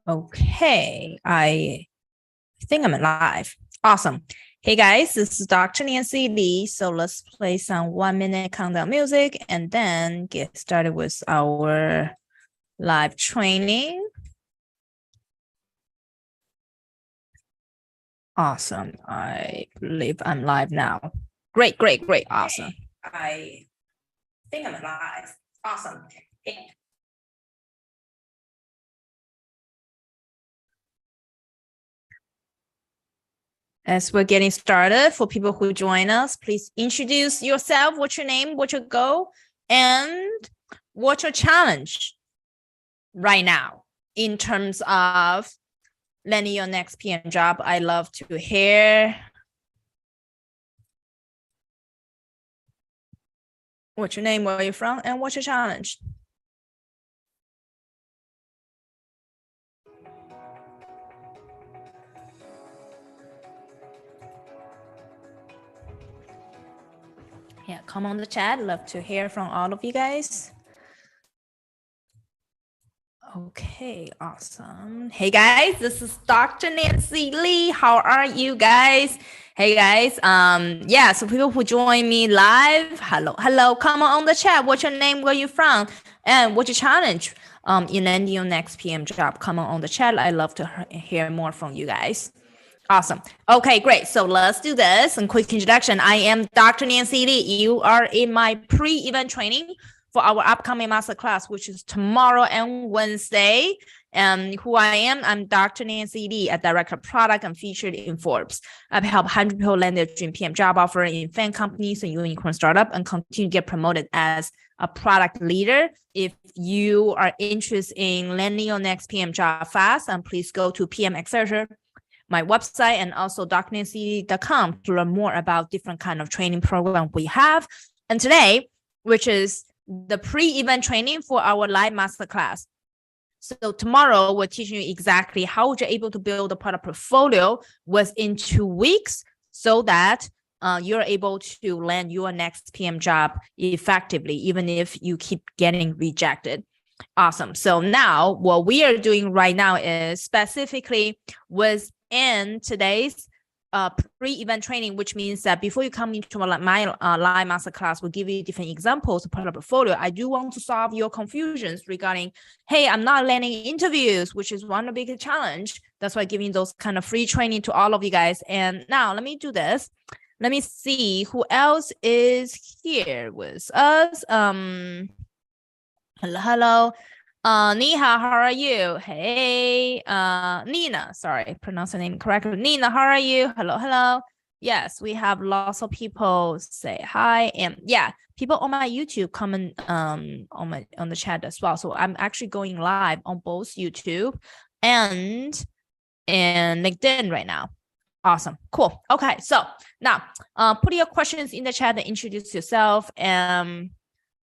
Okay, I think I'm live. Awesome. Hey guys, this is Dr. Nancy Lee. So let's play some 1-minute countdown music and then get started with our live training. Awesome. I believe I'm live now. Great. Awesome. I think I'm live. Awesome. As we're getting started, for people who join us, please introduce yourself. What's your name? What's your goal? And what's your challenge right now in terms of landing your next PM job? I love to hear what's your name, where you're from, and what's your challenge. Yeah, come on the chat. Love to hear from all of you guys. Okay, awesome. Hey guys, this is Dr. Nancy Lee. How are you guys? Hey guys, yeah, so people who join me live, hello, come on the chat. What's your name, where you from, and what's your challenge in landing your next PM job? Come on the chat. I love to hear more from you guys. Awesome. Okay, great. So let's do this. And quick introduction. I am Dr. Nancy Lee. You are in my pre-event training for our upcoming masterclass, which is tomorrow and Wednesday. And who I am, I'm Dr. Nancy Lee, a director of product and featured in Forbes. I've helped 100 people land their dream PM job offer in fan companies and unicorn startup and continue to get promoted as a product leader. If you are interested in landing your next PM job fast, please go to PM Accelerator, my website, and also drnancy.com to learn more about different kind of training program we have. And today, which is the pre-event training for our live masterclass. So tomorrow, we're teaching you exactly how you're able to build a product portfolio within 2 weeks so that you're able to land your next PM job effectively, even if you keep getting rejected. Awesome. So now what we are doing right now is specifically within today's pre-event training, which means that before you come into my live masterclass, we'll give you different examples of product portfolio. I do want to solve your confusions regarding, hey, I'm not landing interviews, which is one of the biggest challenge. That's why I'm giving those kind of free training to all of you guys. And now let me do this. Let me see who else is here with us. Hello. Ni hao, how are you? Hey, Nina, sorry, pronounce the name correctly. Nina, how are you? Hello. Yes, we have lots of people say hi, and yeah, people on my YouTube comment on the chat as well. So I'm actually going live on both YouTube and LinkedIn right now. Awesome, cool. Okay, so now put your questions in the chat and introduce yourself.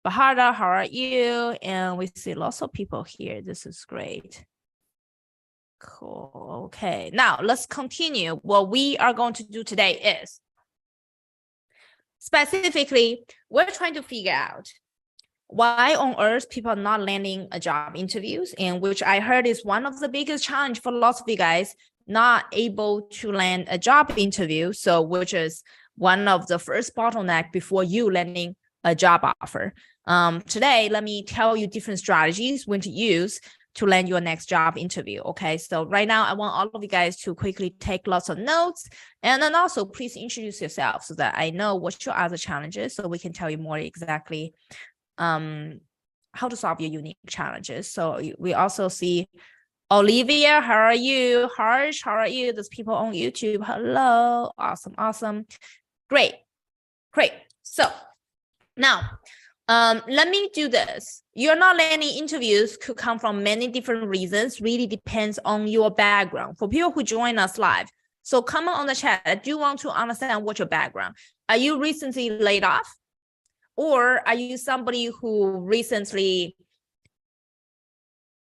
Bahada, how are you? And we see lots of people here. This is great. Cool. Okay, now let's continue. What we are going to do today is specifically, we're trying to figure out why on earth people are not landing a job interviews, and which I heard is one of the biggest challenge for lots of you guys, not able to land a job interview. So which is one of the first bottleneck before you landing a job offer. Today, let me tell you different strategies when to use to land your next job interview. Okay, so right now I want all of you guys to quickly take lots of notes, and then also please introduce yourself so that I know what your other challenges, so we can tell you more exactly how to solve your unique challenges. So we also see Olivia, how are you? Harsh, how are you? There's people on YouTube. Hello. Awesome. Great. So now, let me do this. You're not landing interviews could come from many different reasons. Really depends on your background. For people who join us live, so comment on the chat. I do want to understand what's your background. Are you recently laid off? Or are you somebody who recently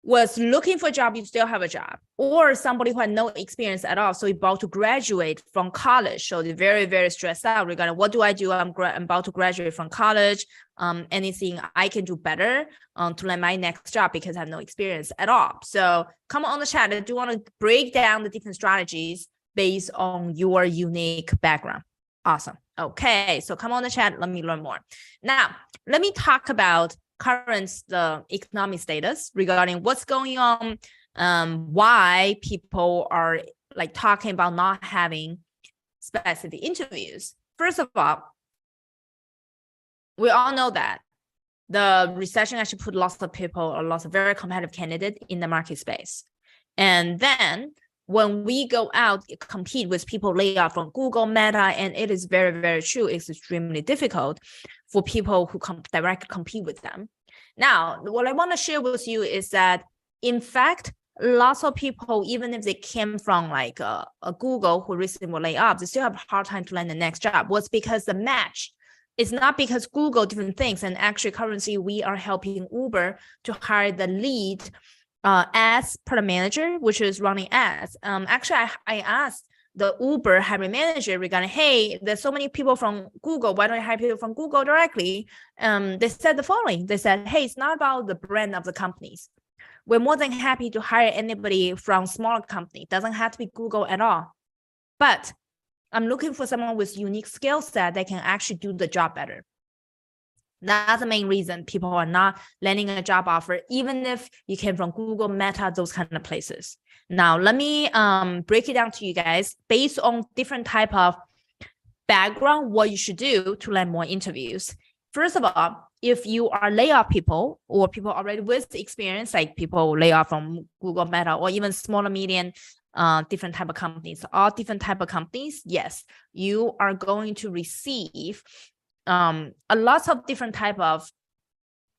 was looking for a job, you still have a job, or somebody who had no experience at all, so about to graduate from college, so they're very, very stressed out regarding what do I do? I'm about to graduate from college. Anything I can do better to land my next job because I have no experience at all. So come on the chat. I do want to break down the different strategies based on your unique background. Awesome. Okay, so come on the chat. Let me learn more. Now, let me talk about the economic status regarding what's going on, why people are like talking about not having specific interviews. First of all, we all know that the recession actually put lots of people or lots of very competitive candidates in the market space. And then when we go out, compete with people laid off from Google, Meta, and it is very, very true. It's extremely difficult for people who directly compete with them. Now, what I want to share with you is that, in fact, lots of people, even if they came from like a Google who recently were laid off, they still have a hard time to land the next job. Was because the match. It's not because Google different things. And actually, currently, we are helping Uber to hire the lead ads product manager, which is running ads. Actually, I asked the Uber hiring manager regarding, hey, there's so many people from Google. Why don't you hire people from Google directly? They said the following. They said, hey, it's not about the brand of the companies. We're more than happy to hire anybody from smaller company. It doesn't have to be Google at all. But I'm looking for someone with unique skill set that can actually do the job better. That's the main reason people are not landing a job offer, even if you came from Google, Meta, those kind of places. Now, let me break it down to you guys based on different type of background, what you should do to land more interviews. First of all, if you are layoff people or people already with experience, like people lay off from Google, Meta, or even smaller, medium, different type of companies, all different type of companies, yes, you are going to receive a lot of different type of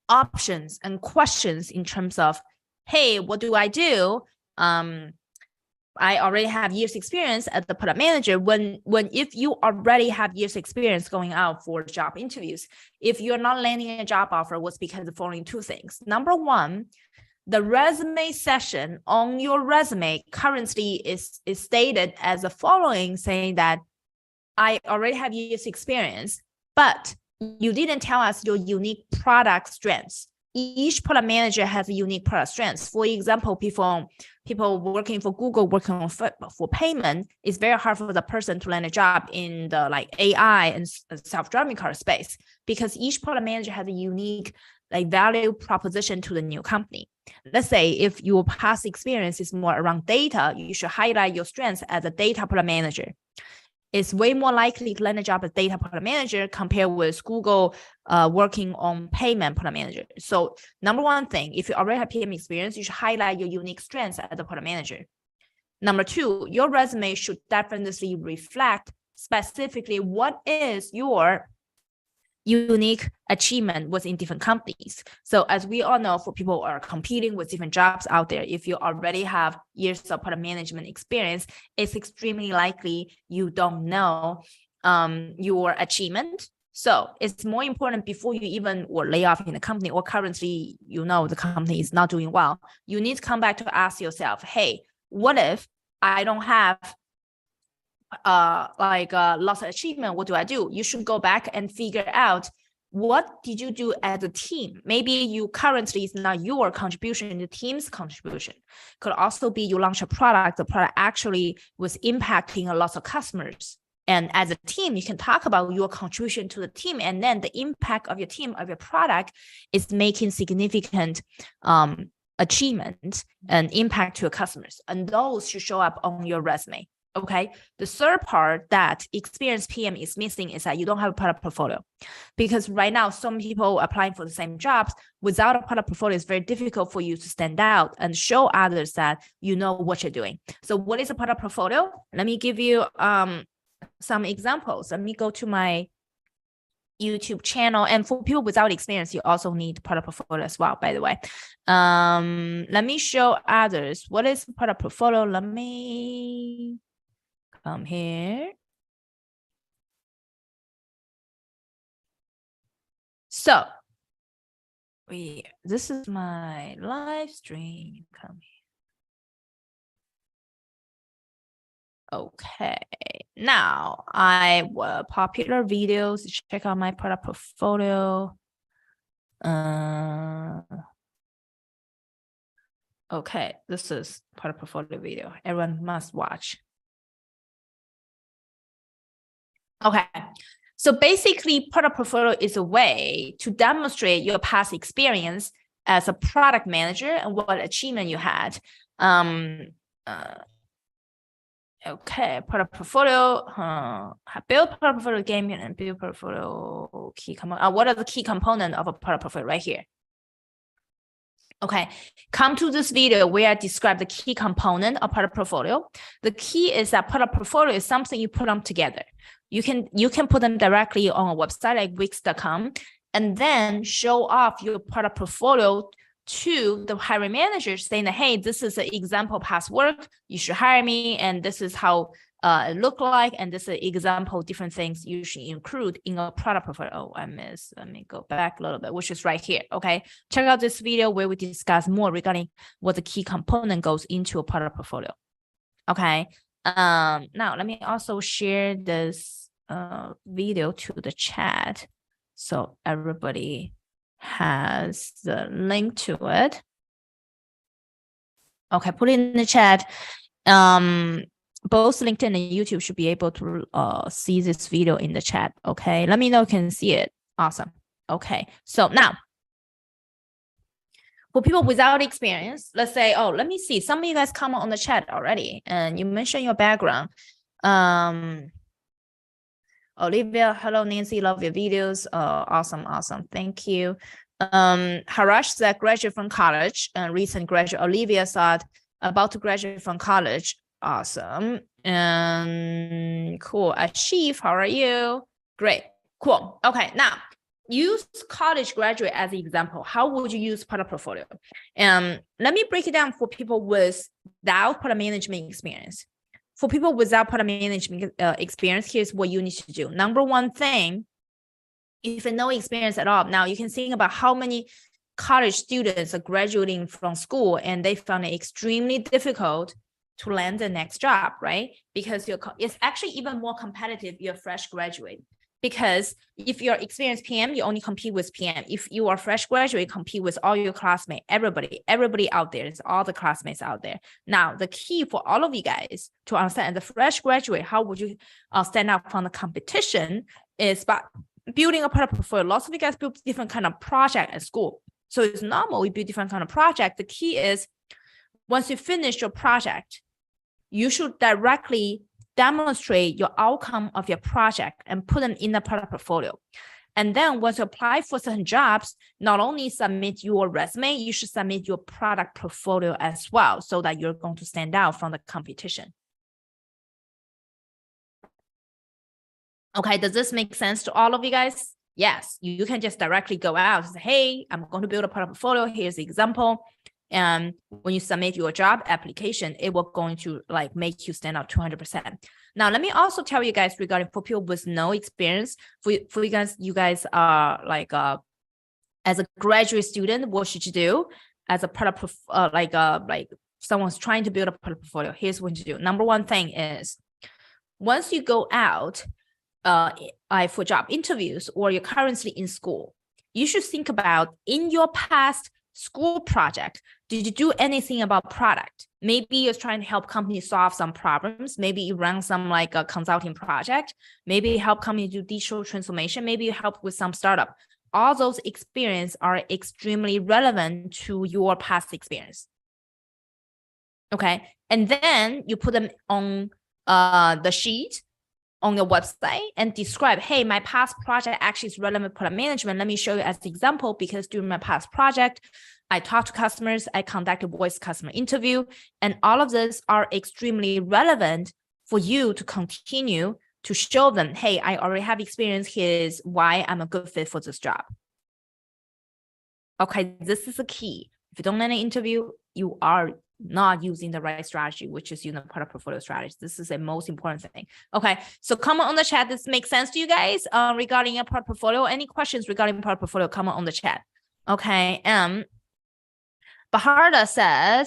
options and questions in terms of, hey, what do I do? I already have years experience as the product manager. If you already have years experience going out for job interviews, if you're not landing a job offer, what's because of the following two things. Number one, the resume session on your resume currently is stated as the following, saying that I already have years experience, but you didn't tell us your unique product strengths. Each product manager has a unique product strengths. For example, people working for Google, working on for payment, it's very hard for the person to land a job in the like AI and self-driving car space, because each product manager has a unique like value proposition to the new company. Let's say if your past experience is more around data, you should highlight your strengths as a data product manager. It's way more likely to land a job as data product manager compared with Google working on payment product manager. So number one thing, if you already have PM experience, you should highlight your unique strengths as a product manager. Number two, your resume should definitely reflect specifically what is your unique achievement within different companies. So as we all know, for people who are competing with different jobs out there, if you already have years of product management experience, it's extremely likely you don't know your achievement. So it's more important before you even were laid off in the company, or currently you know the company is not doing well, you need to come back to ask yourself, hey, what if I don't have lots of achievement? What do I do? You should go back and figure out, what did you do as a team? Maybe you currently is not your contribution, the team's contribution. Could also be you launch a product, the product actually was impacting a lot of customers. And as a team, you can talk about your contribution to the team, and then the impact of your team, of your product, is making significant achievement and impact to your customers. And those should show up on your resume. Okay. The third part that experienced PM is missing is that you don't have a product portfolio, because right now some people applying for the same jobs without a product portfolio, it's very difficult for you to stand out and show others that you know what you're doing. So what is a product portfolio? Let me give you some examples. Let me go to my YouTube channel. And for people without experience, you also need product portfolio as well, by the way. Let me show others. What is product portfolio? Let me come here. So This is my live stream. Come here. Okay, now I will popular videos. Check out my product portfolio. Okay, this is product portfolio video. Everyone must watch. Okay, so basically, product portfolio is a way to demonstrate your past experience as a product manager and what achievement you had. Okay, product portfolio, build product portfolio game and build portfolio key component. What are the key components of a product portfolio right here? Okay, come to this video where I describe the key component of product portfolio. The key is that product portfolio is something you put them together. You can put them directly on a website like Wix.com and then show off your product portfolio to the hiring manager saying that, hey, this is an example past work, you should hire me, and this is how it look like, and this is an example different things you should include in a product portfolio. Oh, I missed. Let me go back a little bit, which is right here. Okay, check out this video where we discuss more regarding what the key component goes into a product portfolio. Okay, now let me also share this video to the chat so everybody has the link to it. Okay, put it in the chat. Both LinkedIn and YouTube should be able to see this video in the chat. Okay, let me know if you can see it. Awesome. Okay, so now for people without experience, let's say, oh, let me see. Some of you guys comment on the chat already, and you mentioned your background. Olivia, hello, Nancy, love your videos. Awesome. Thank you. Harash said graduate from college, recent graduate. Olivia said about to graduate from college. Awesome. And cool. Ashif, how are you? Great. Cool. Okay, now use college graduate as an example. How would you use product portfolio? Let me break it down for people without product management experience. For people without product management experience, here's what you need to do. Number one thing, if you have no experience at all, now you can think about how many college students are graduating from school and they found it extremely difficult to land the next job, right? Because it's actually even more competitive if you're a fresh graduate. Because if you're experienced PM, you only compete with PM. If you are fresh graduate, compete with all your classmates, everybody out there, it's all the classmates out there. Now, the key for all of you guys to understand the fresh graduate, how would you stand out from the competition is by building a product portfolio. Lots of you guys build different kind of project at school. So it's normal, we build different kind of project. The key is once you finish your project, you should directly demonstrate your outcome of your project and put them in the product portfolio. And then once you apply for certain jobs, not only submit your resume, you should submit your product portfolio as well, so that you're going to stand out from the competition. Okay, does this make sense to all of you guys? Yes, you can just directly go out and say, hey, I'm going to build a product portfolio. Here's the example. And when you submit your job application, it will going to like make you stand out 200%. Now, let me also tell you guys regarding for people with no experience, for you guys are like, as a graduate student, what should you do? As a product, like someone's trying to build a product portfolio, here's what you do. Number one thing is, once you go out for job interviews or you're currently in school, you should think about in your past school project, did you do anything about product? Maybe you're trying to help companies solve some problems. Maybe you run some like a consulting project. Maybe you help companies do digital transformation. Maybe you help with some startup. All those experiences are extremely relevant to your past experience. Okay, and then you put them on the sheet on your website and describe, hey, my past project actually is relevant product management. Let me show you as an example, because during my past project, I talked to customers, I conducted voice customer interview, and all of this are extremely relevant for you to continue to show them, hey, I already have experience. Here's why I'm a good fit for this job. Okay, this is the key. If you don't land an interview, you are not using the right strategy, which is using the product portfolio strategy. This is the most important thing. Okay, so comment on the chat. This makes sense to you guys regarding your product portfolio. Any questions regarding product portfolio? Comment on the chat. Okay, Baharda said,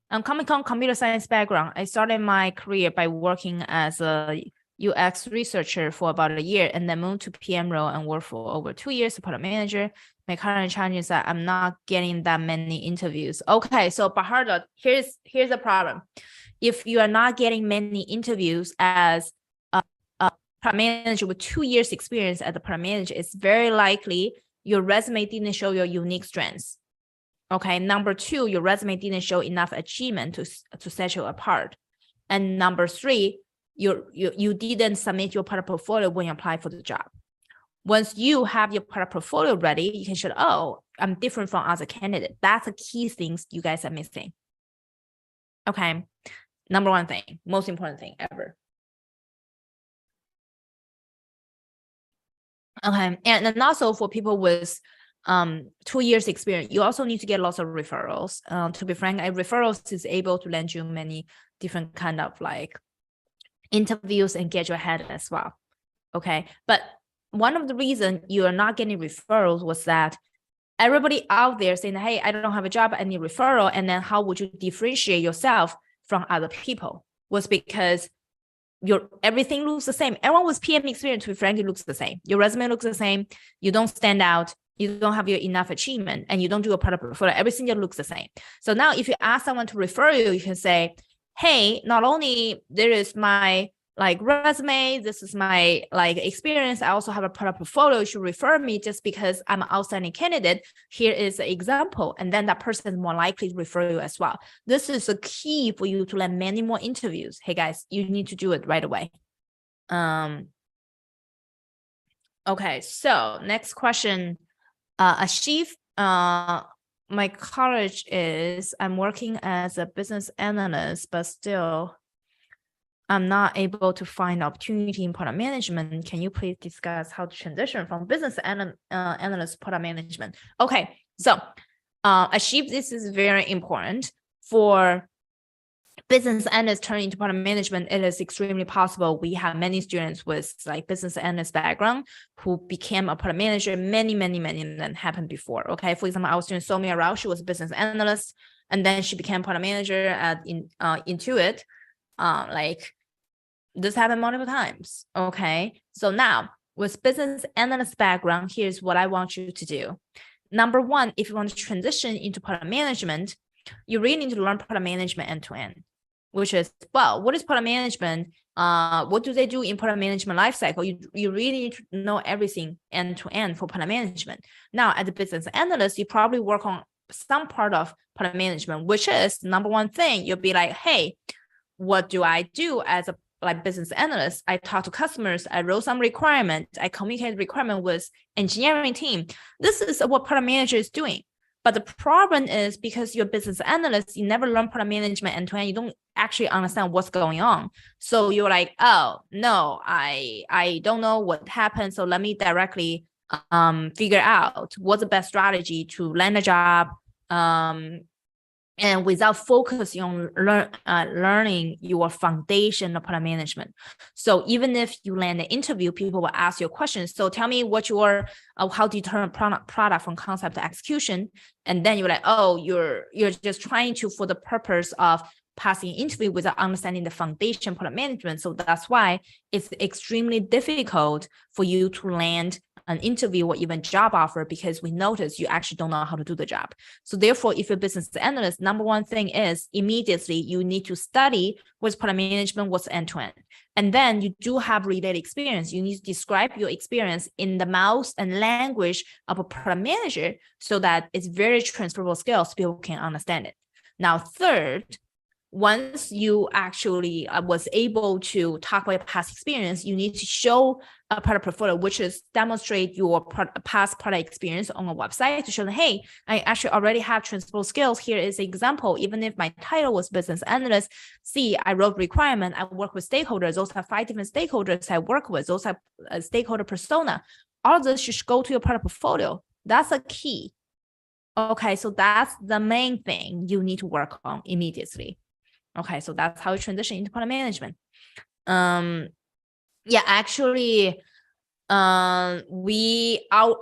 I'm coming from computer science background. I started my career by working as a UX researcher for about a year and then moved to PM role and worked for over 2 years as product manager. My current challenge is that I'm not getting that many interviews. Okay, so Baharda, here's the problem. If you are not getting many interviews as a product manager with 2 years experience as a product manager, it's very likely your resume didn't show your unique strengths. Okay, number 2, your resume didn't show enough achievement to set you apart. And number 3, you didn't submit your product portfolio when you apply for the job. Once you have your product portfolio ready, you can show, oh, I'm different from other candidates. That's the key things you guys are missing. Okay, number 1 thing, most important thing ever. Okay, and then also for people with 2 years experience, you also need to get lots of referrals. To be frank, referrals is able to lend you many different kind of like interviews and get you ahead as well. Okay, but one of the reasons you are not getting referrals was that everybody out there saying, hey, I don't have a job, I need referral, and then how would you differentiate yourself from other people, was because everything looks the same. Everyone with PM experience, to be frank, it looks the same. Your resume looks the same. You don't stand out. You don't have your enough achievement, and you don't do a product portfolio. Everything looks the same. So now if you ask someone to refer you, you can say, hey, not only there is my like resume, this is my like experience, I also have a product portfolio, you should refer me just because I'm an outstanding candidate. Here is an example. And then that person is more likely to refer you as well. This is a key for you to land many more interviews. Hey guys, you need to do it right away. Okay, so next question. Ashif, my college is, I'm working as a business analyst, but still I'm not able to find opportunity in product management. Can you please discuss how to transition from business analyst to product management? Okay, so Ashif, this is very important. For business analysts turning into product management, it is extremely possible. We have many students with like business analyst background who became a product manager. Many of them happened before. Okay, for example, our student Somia Rao, she was a business analyst, and then she became product manager at Intuit. Like this happened multiple times. Okay, so now with business analyst background, here's what I want you to do. Number 1, if you want to transition into product management, you really need to learn product management end to end, which is, well, what is product management? What do they do in product management lifecycle? You really need to know everything end to end for product management. Now, as a business analyst, you probably work on some part of product management, which is number 1 thing. You'll be like, hey, what do I do as a like business analyst? I talk to customers, I wrote some requirement, I communicate requirement with engineering team. This is what product manager is doing. But the problem is because you're a business analyst, you never learn product management end to end. You don't actually understand what's going on. So you're like, oh no, I don't know what happened. So let me directly figure out what's the best strategy to land a job. And without focusing on learning your foundation of product management. So even if you land an interview, people will ask you questions. So tell me what your, how do you turn a product from concept to execution? And then you're like, oh, you're just trying to, for the purpose of passing interview without understanding the foundation product management. So that's why it's extremely difficult for you to land an interview or even job offer, because we notice you actually don't know how to do the job. So therefore, if you're a business analyst, number 1 thing is immediately you need to study what's product management, what's end-to-end. And then you do have related experience. You need to describe your experience in the mouth and language of a product manager so that it's very transferable skills, people can understand it. Now, third, once you actually was able to talk about your past experience, you need to show a product portfolio, which is demonstrate your past product experience on a website to show them, hey, I actually already have transferable skills. Here is an example. Even if my title was business analyst, see, I wrote requirement, I work with stakeholders. Those are 5 different stakeholders I work with. Those are a stakeholder persona. All of this should go to your product portfolio. That's a key. Okay, so that's the main thing you need to work on immediately. Okay, so that's how you transition into product management. Yeah, actually,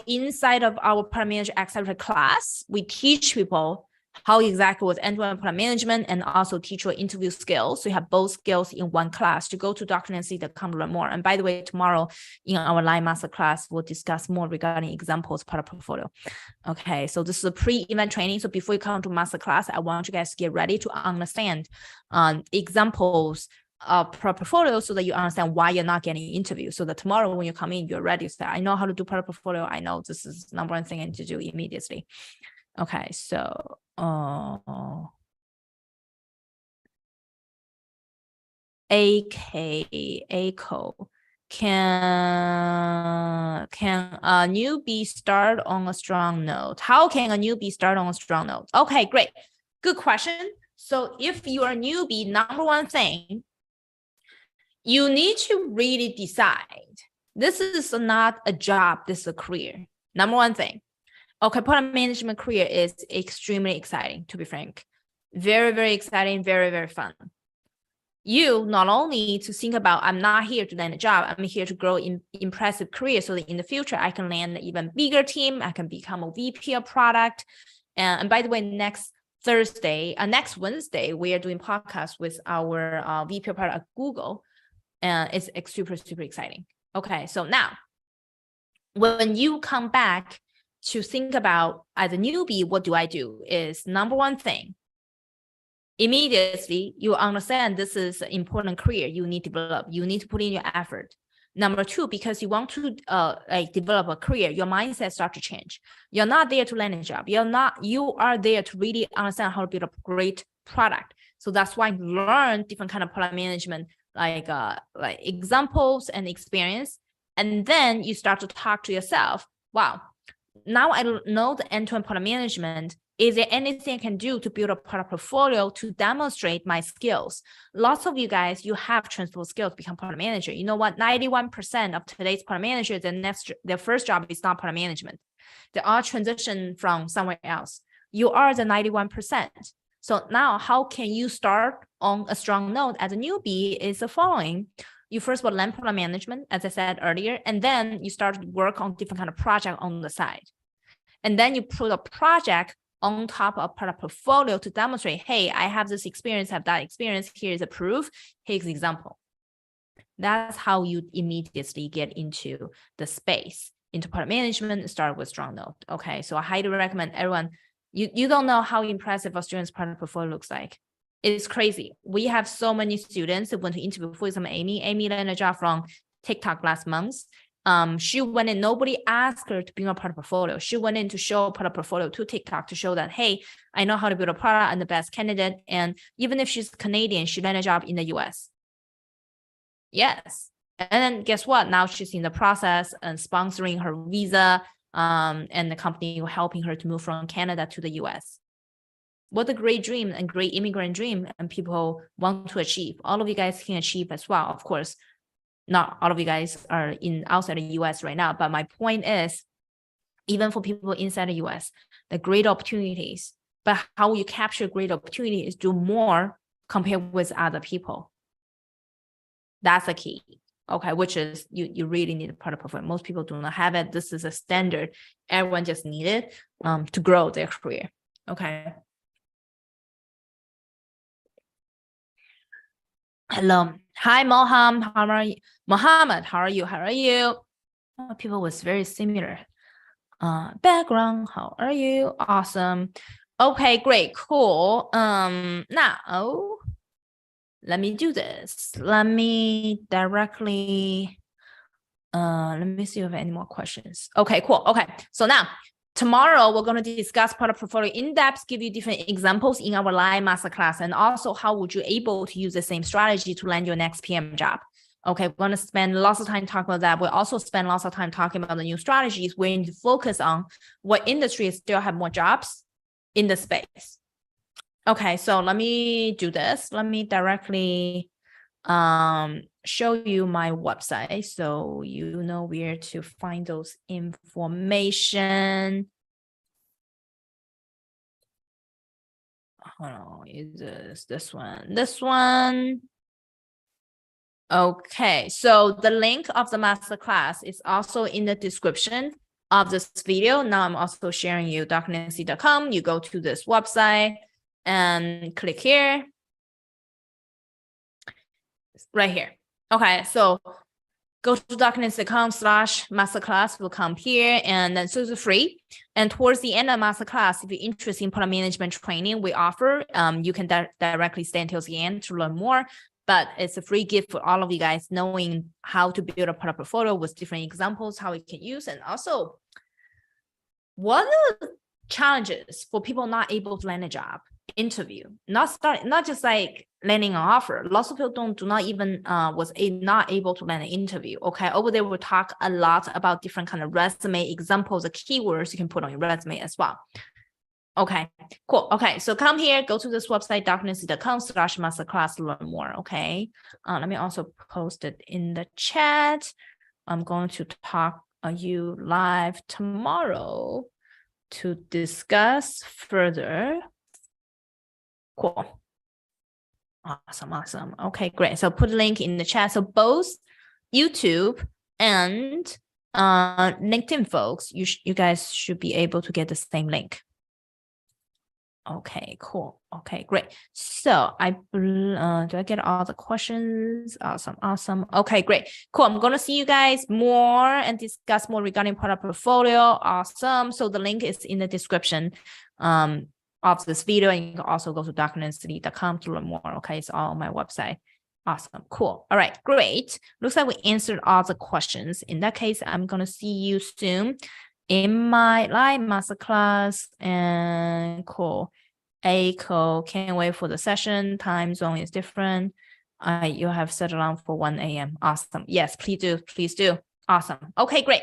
inside of our product manager accelerator class, we teach people how exactly with end-to-end product management and also teach your interview skills. So you have both skills in one class. To go to drnancy.com to learn more. And by the way, tomorrow in our live masterclass, we'll discuss more regarding examples product portfolio. Okay, so this is a pre-event training. So before you come to masterclass, I want you guys to get ready to understand examples of product portfolio so that you understand why you're not getting interviews. So that tomorrow when you come in, you're ready to say, I know how to do product portfolio. I know this is the number one thing I need to do immediately. Okay, so ACO, can a newbie start on a strong note? How can a newbie start on a strong note? Okay, great. Good question. So if you are a newbie, number one thing, you need to really decide. This is not a job, this is a career. Number one thing. Okay, product management career is extremely exciting, to be frank. Very, very exciting, very, very fun. You not only to think about, I'm not here to land a job, I'm here to grow in impressive career so that in the future, I can land an even bigger team, I can become a VP of product. And by the way, next Wednesday, we are doing podcast with our VP of product at Google. And it's super, super exciting. Okay, so now, when you come back to think about as a newbie, what do I do is number one thing, immediately you understand this is an important career you need to develop. You need to put in your effort. Number two, because you want to develop a career, your mindset starts to change. You're not there to land a job. You are there to really understand how to build a great product. So that's why you learn different kind of product management, like examples and experience. And then you start to talk to yourself, wow, now I know the end-to-end product management. Is there anything I can do to build a product portfolio to demonstrate my skills? Lots of you guys, you have transferable skills to become product manager. You know what? 91% of today's product managers, their first job is not product management. They are transition from somewhere else. You are the 91%. So now how can you start on a strong note as a newbie is the following. You first will learn product management, as I said earlier, and then you start to work on different kind of project on the side. And then you put a project on top of product portfolio to demonstrate, hey, I have this experience, have that experience. Here is a proof. Here's an example. That's how you immediately get into the space, into product management, start with strong note. Okay, so I highly recommend everyone, you don't know how impressive a student's product portfolio looks like. It's crazy. We have so many students who went to interview, for example, Amy landed a job from TikTok last month. She went in, nobody asked her to bring a product portfolio. She went in to show a product portfolio to TikTok to show that, hey, I know how to build a product and the best candidate. And even if she's Canadian, she landed a job in the US. Yes. And then guess what? Now she's in the process and sponsoring her visa, and the company helping her to move from Canada to the US. What a great dream and great immigrant dream, and people want to achieve. All of you guys can achieve as well, of course. Not all of you guys are outside the US right now, but my point is, even for people inside the US, the great opportunities, but how you capture great opportunities is do more compared with other people. That's the key. Okay, which is you really need a product portfolio. Most people do not have it. This is a standard. Everyone just need it to grow their career. Okay. Hello. Hi, Moham. How are you? Mohammed, how are you? How are you? Oh, people was very similar. Background, how are you? Awesome. Okay, great, cool. Now let me do this. Let me directly let me see if I have any more questions. Okay, cool. Okay, so now tomorrow we're going to discuss product portfolio in depth, give you different examples in our live masterclass, and also how would you able to use the same strategy to land your next PM job. Okay, we're going to spend lots of time talking about that. We'll also spend lots of time talking about the new strategies. We need to focus on what industries still have more jobs in the space. Okay, so let me do this. Let me directly show you my website so you know where to find those information. Oh, is this one? This one. Okay, so the link of the masterclass is also in the description of this video. Now I'm also sharing you drnancy.com. You go to this website and click here. Right here. Okay, so go to drnancy.com/masterclass will come here, and then so it's free. And towards the end of masterclass, if you're interested in product management training we offer, you can directly stay until the end to learn more. But it's a free gift for all of you guys, knowing how to build a product portfolio with different examples, how we can use, and also what are the challenges for people not able to land a job interview, not just like landing an offer. Lots of people do not even not able to land an interview. Okay, over there we'll talk a lot about different kind of resume examples, the keywords you can put on your resume as well. Okay, cool. Okay, so come here, go to this website, drnancy.com/masterclass to learn more. Okay, let me also post it in the chat. I'm going to talk you live tomorrow to discuss further. Cool. Awesome. Okay, great. So put a link in the chat. So both YouTube and LinkedIn folks, you guys should be able to get the same link. Okay, cool. Okay, great. So do I get all the questions? Awesome. Okay, great. Cool. I'm going to see you guys more and discuss more regarding product portfolio. Awesome. So the link is in the description of this video, and you can also go to drnancy.com to learn more. Okay, it's all on my website. Awesome, cool. All right, great. Looks like we answered all the questions. In that case, I'm going to see you soon in my live masterclass. And cool. Cool. Can't wait for the session. Time zone is different. You have set alarm for 1 a.m. Awesome. Yes, please do. Awesome. Okay, great.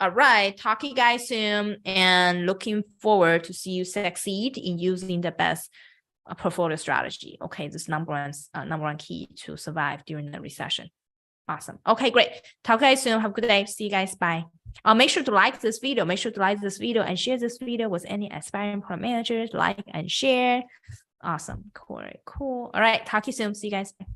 All right, talk to you guys soon, and looking forward to see you succeed in using the best portfolio strategy. Okay, this number one key to survive during the recession. Awesome. Okay, great. Talk to you guys soon. Have a good day. See you guys. Bye. Make sure to like this video. Make sure to like this video and share this video with any aspiring product managers. Like and share. Awesome. Cool. All right. Talk to you soon. See you guys. Bye.